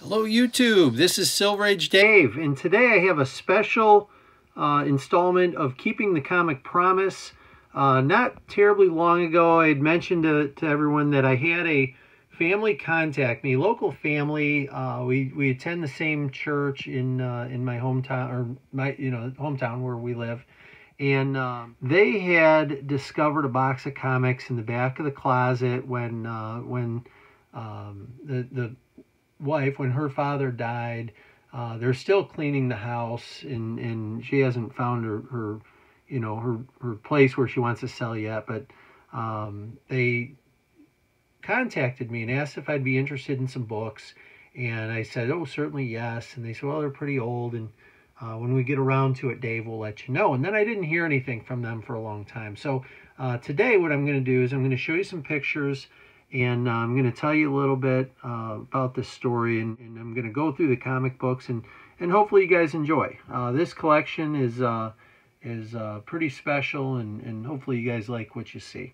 Hello YouTube, this is Silver Age Dave, and today I have a special installment of Keeping the Comic Promise. Not terribly long ago I had mentioned to everyone that I had a family contact me, local family. We attend the same church in my hometown, or my hometown where we live, and they had discovered a box of comics in the back of the closet when the wife, when her father died. They're still cleaning the house, and she hasn't found her place where she wants to sell yet, but they contacted me and asked if I'd be interested in some books, and I said, oh, certainly yes. And they said, well, they're pretty old, and when we get around to it, Dave, we'll let you know. And then I didn't hear anything from them for a long time. So today what I'm going to do is I'm going to show you some pictures, and I'm going to tell you a little bit about this story, and I'm going to go through the comic books, and hopefully you guys enjoy. This collection is pretty special, and hopefully you guys like what you see.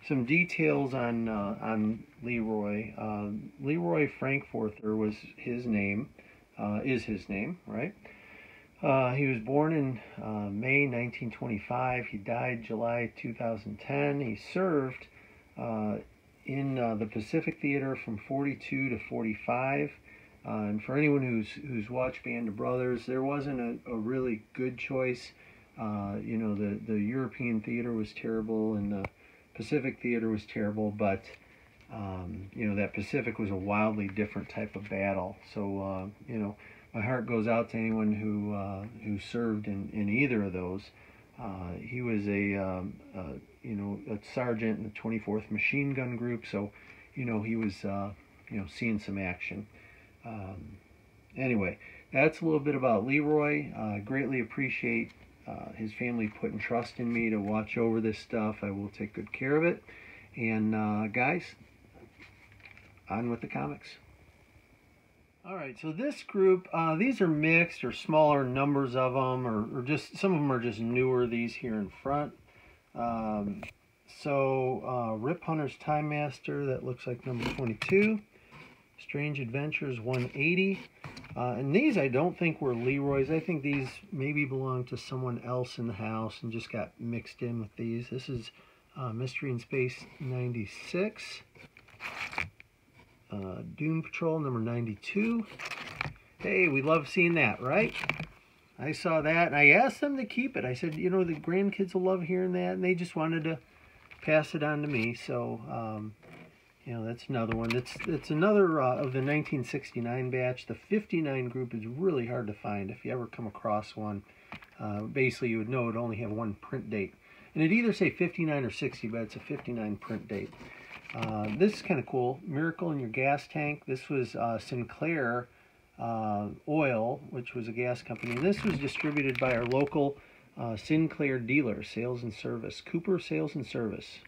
Some details on Leroy. Leroy Frankforther was his name, is his name, right? He was born in May 1925. He died July 2010. He served in the Pacific Theater from 42 to 45. And for anyone who's watched Band of Brothers, there wasn't a really good choice. The European theater was terrible, and the Pacific Theater was terrible, but that Pacific was a wildly different type of battle. So my heart goes out to anyone who served in either of those. He was a sergeant in the 24th Machine Gun Group, so he was seeing some action. Anyway, that's a little bit about Leroy. Greatly appreciate his family putting trust in me to watch over this stuff. I will take good care of it. And guys, on with the comics. All right, so this group, these are mixed or smaller numbers of them, or just some of them are just newer, these here in front. Rip Hunter's Time Master, that looks like number 22. Strange Adventures 180. And these I don't think were Leroy's. I think these maybe belonged to someone else in the house and just got mixed in with these. This is Mystery in Space 96. Doom Patrol number 92. Hey, we love seeing that, right? I saw that and I asked them to keep it. I said, the grandkids will love hearing that, and they just wanted to pass it on to me. So, that's another one. It's another of the 1969 batch. The 59 group is really hard to find. If you ever come across one, basically you would know it only have one print date. And it'd either say 59 or 60, but it's a 59 print date. This is kind of cool. Miracle in Your Gas Tank. This was Sinclair Oil, which was a gas company. And this was distributed by our local Sinclair dealer, Sales and Service. Cooper Sales and Service.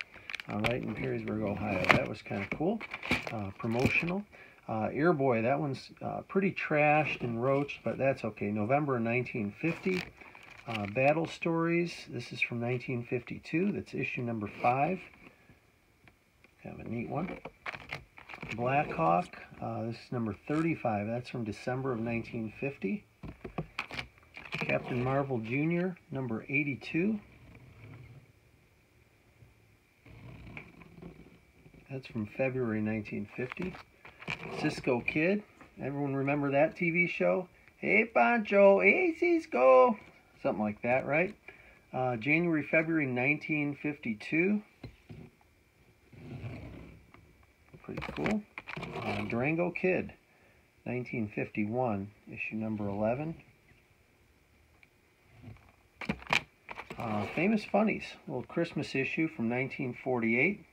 Right in Perrysburg, Ohio. That was kind of cool. Promotional. Airboy, that one's pretty trashed and roached, but that's okay. November 1950. Battle Stories. This is from 1952. That's issue number 5. Kind of a neat one. Black Hawk. This is number 35. That's from December of 1950. Captain Marvel Jr., number 82. That's from February 1950. Cisco Kid. Everyone remember that TV show? Hey, Pancho. Hey, Cisco. Something like that, right? January, February 1952. Pretty cool. Durango Kid. 1951. Issue number 11. Famous Funnies. A little Christmas issue from 1948.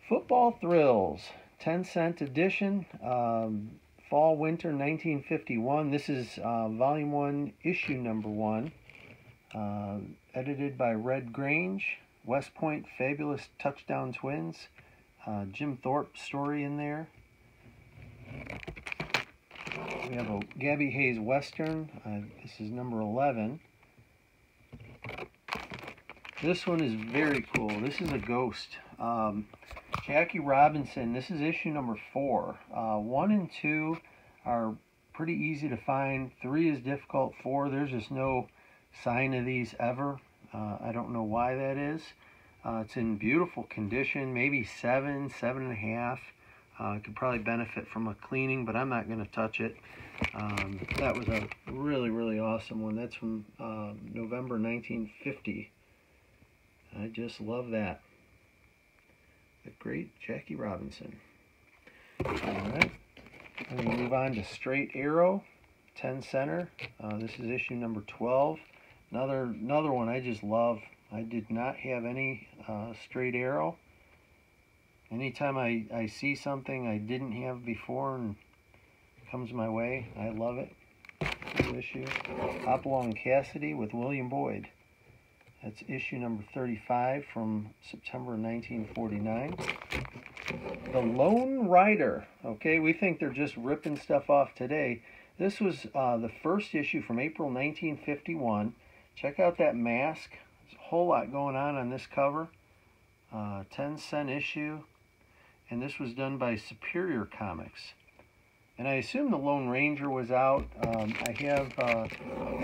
Football Thrills, 10-cent edition, Fall Winter 1951. This is Volume 1, Issue number 1, edited by Red Grange. West Point Fabulous Touchdown Twins, Jim Thorpe story in there. We have a Gabby Hayes Western. This is number 11. This one is very cool. This is a ghost. Jackie Robinson. This is issue number 4. 1 and 2 are pretty easy to find. 3 is difficult. 4, there's just no sign of these ever. I don't know why that is. It's in beautiful condition, maybe 7, 7.5. It could probably benefit from a cleaning, but I'm not going to touch it. That was a really, really awesome one. That's from November 1950. I just love that. The great Jackie Robinson. All right. I'm going to move on to Straight Arrow, 10 center. This is issue number 12. Another one I just love. I did not have any Straight Arrow. Anytime I see something I didn't have before and it comes my way, I love it. This issue. Hopalong Cassidy with William Boyd. That's issue number 35 from September 1949. The Lone Rider. Okay, we think they're just ripping stuff off today. This was the first issue from April 1951. Check out that mask. There's a whole lot going on this cover. 10-cent issue. And this was done by Superior Comics. And I assume the Lone Ranger was out. I have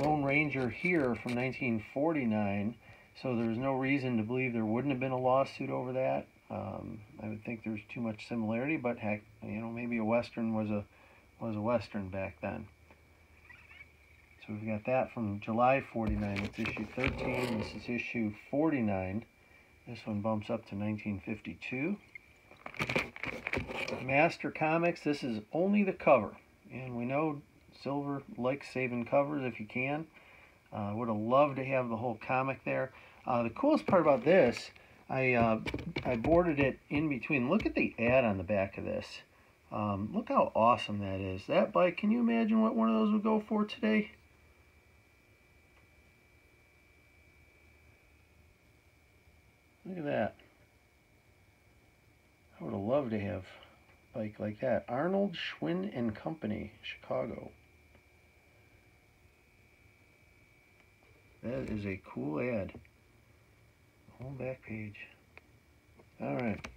Lone Ranger here from 1949. So there's no reason to believe there wouldn't have been a lawsuit over that. I would think there's too much similarity, but heck, you know, maybe a Western was a Western back then. So we've got that from July 49. It's issue 13. This is issue 49. This one bumps up to 1952. Master Comics. This is only the cover, and we know Silver likes saving covers if you can. Would have loved to have the whole comic there. The coolest part about this, I boarded it in between. Look at the ad on the back of this. Look how awesome that is. That bike, can you imagine what one of those would go for today? Look at that. I would have loved to have a bike like that. Arnold Schwinn and Company, Chicago. That is a cool ad. Whole back page. Alright.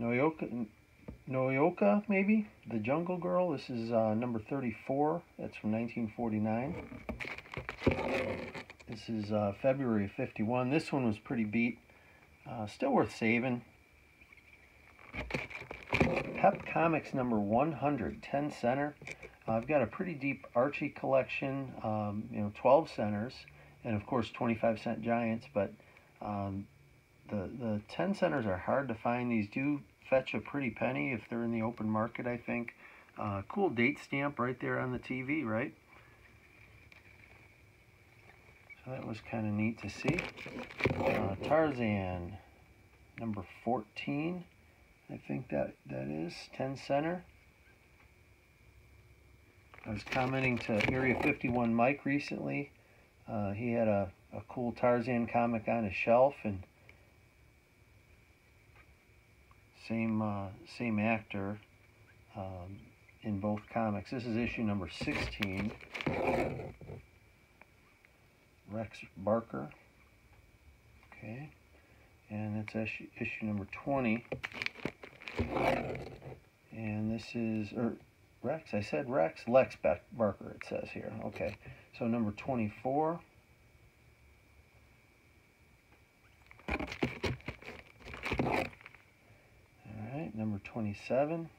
Noyoka, maybe? The Jungle Girl. This is number 34. That's from 1949. This is February of 51. This one was pretty beat. Still worth saving. Pep Comics number 100, 10 center. I've got a pretty deep Archie collection, 12 centers, and of course 25-cent giants, but the 10 centers are hard to find. These do fetch a pretty penny if they're in the open market, I think. Cool date stamp right there on the TV, right? So that was kind of neat to see. Tarzan, number 14, I think that is, 10 center. I was commenting to Area 51 Mike recently. He had a cool Tarzan comic on his shelf, and same actor in both comics. This is issue number 16. Rex Barker. Okay. And it's issue number 20. And this is, Rex, I said Rex? Lex Barker, it says here. Okay. So number 24. Alright, number 27.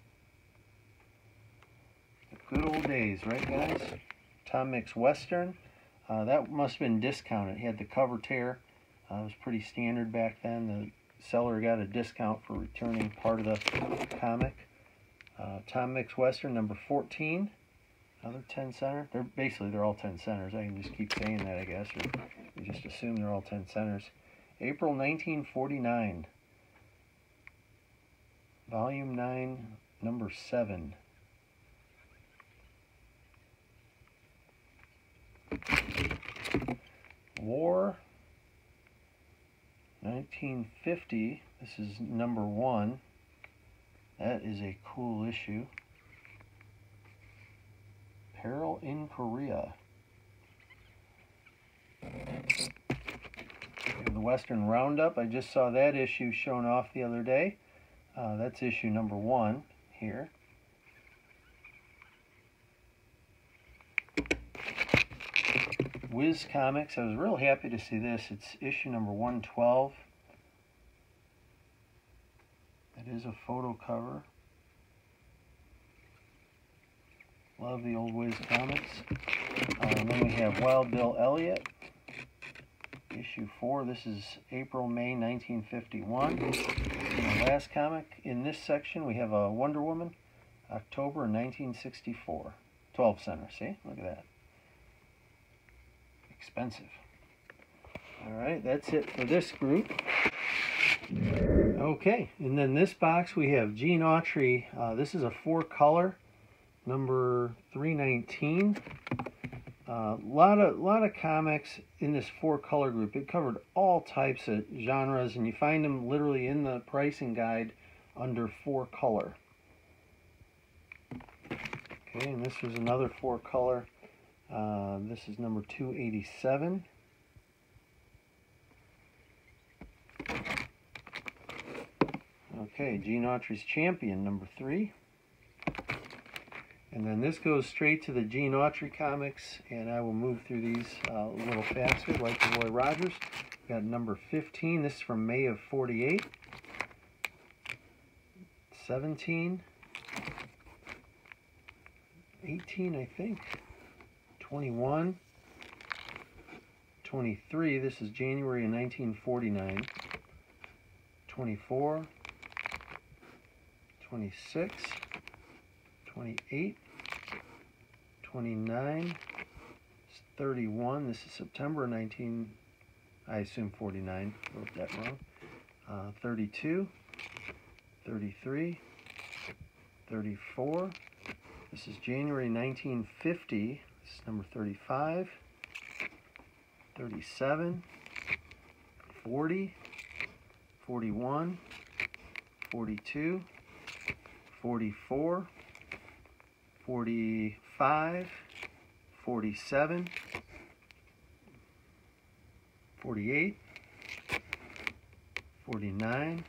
The good old days, right guys? Tom Mix Western. That must have been discounted. He had the cover tear. It was pretty standard back then. The seller got a discount for returning part of the comic. Tom Mix Western number 14. Another 10 center. They're all 10 centers. I can just keep saying that, I guess, or you just assume they're all 10 centers. April 1949. Volume 9, number 7. War 1950. This is number 1. That is a cool issue. Peril in Korea. Western Roundup. I just saw that issue shown off the other day. That's issue number 1 here. Whiz Comics. I was real happy to see this. It's issue number 112. It is a photo cover. Love the old Whiz Comics. And then we have Wild Bill Elliott, issue 4. This is April, May 1951. And the last comic in this section, we have a Wonder Woman, October 1964. 12 center, see? Look at that. Expensive. Alright, that's it for this group. Okay, and then this box we have Gene Autry. This is a 4-color, number 319. Lot of comics in this 4-color group. It covered all types of genres, and you find them literally in the pricing guide under 4-color. Okay, and this was another 4-color. This is number 287. Okay, Gene Autry's Champion, number 3. And then this goes straight to the Gene Autry comics, and I will move through these a little faster, like Leroy Rogers. We've got number 15. This is from May of 48. 17. 18, I think. 21. 23. This is January of 1949. 24. 26. 28, 29, 31, this is September 19, I assume 49, wrote that wrong, 32, 33, 34, this is January 1950, this is number 35, 37, 40, 41, 42, 44, 45, 47, 48, 49.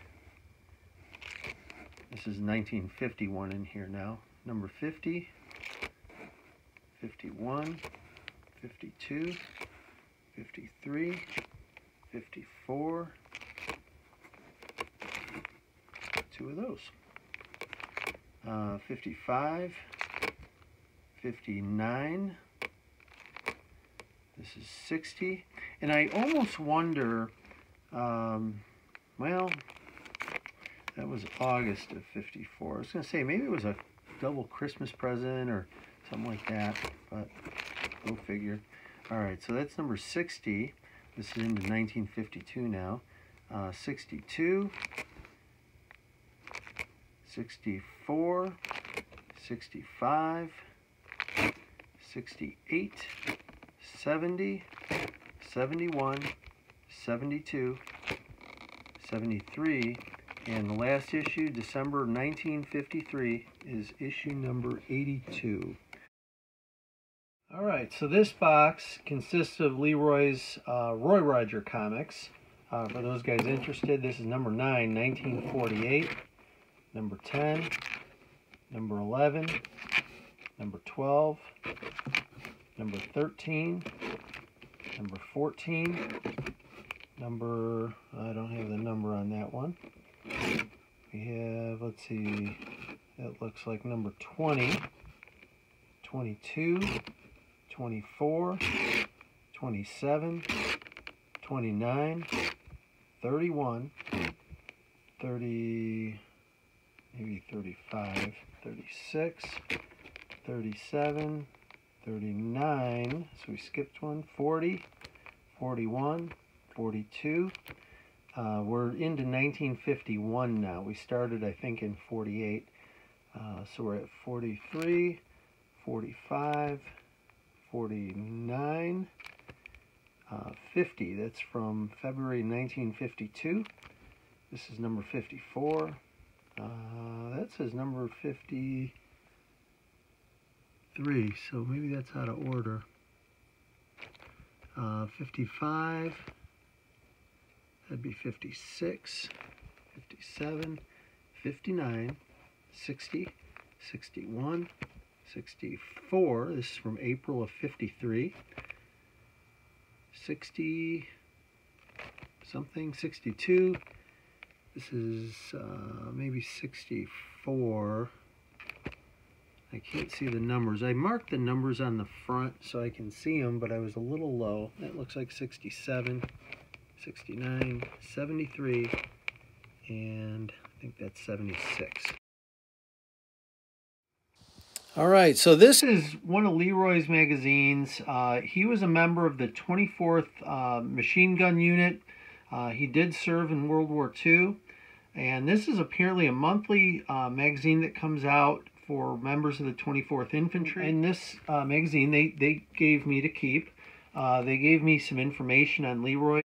This is 1951 in here now. Number 50, 51, 52, 53, 54. 2 of those. 55, 59, this is 60, and I almost wonder, well, that was August of 54. I was going to say maybe it was a double Christmas present or something like that, but go figure. Alright, so that's number 60. This is into 1952 now. 62, 64, 65, 68, 70, 71, 72, 73, and the last issue, December 1953, is issue number 82. Alright, so this box consists of Leroy's Roy Rogers comics. For those guys interested, this is number 9, 1948, number 10, number 11, number 12, number 13, number 14, number, I don't have the number on that one. We have, let's see, that looks like number 20, 22, 24, 27, 29, 31, 30, maybe 35, 36, 37, 39, so we skipped one, 40, 41, 42. We're into 1951 now. We started, I think, in 48. So we're at 43, 45, 49, 50. That's from February 1952. This is number 54. That says number 53, so maybe that's out of order. 55, That'd be 56, 57, 59, 60, 61, 64. This is from April of 53. 60 something, 62. This is maybe 64. I can't see the numbers. I marked the numbers on the front so I can see them, but I was a little low. That looks like 67, 69, 73, and I think that's 76. All right, so this is one of Leroy's magazines. He was a member of the 24th Machine Gun Unit. He did serve in World War II. And this is apparently a monthly magazine that comes out for members of the 24th Infantry. And this magazine they gave me to keep. They gave me some information on Leroy.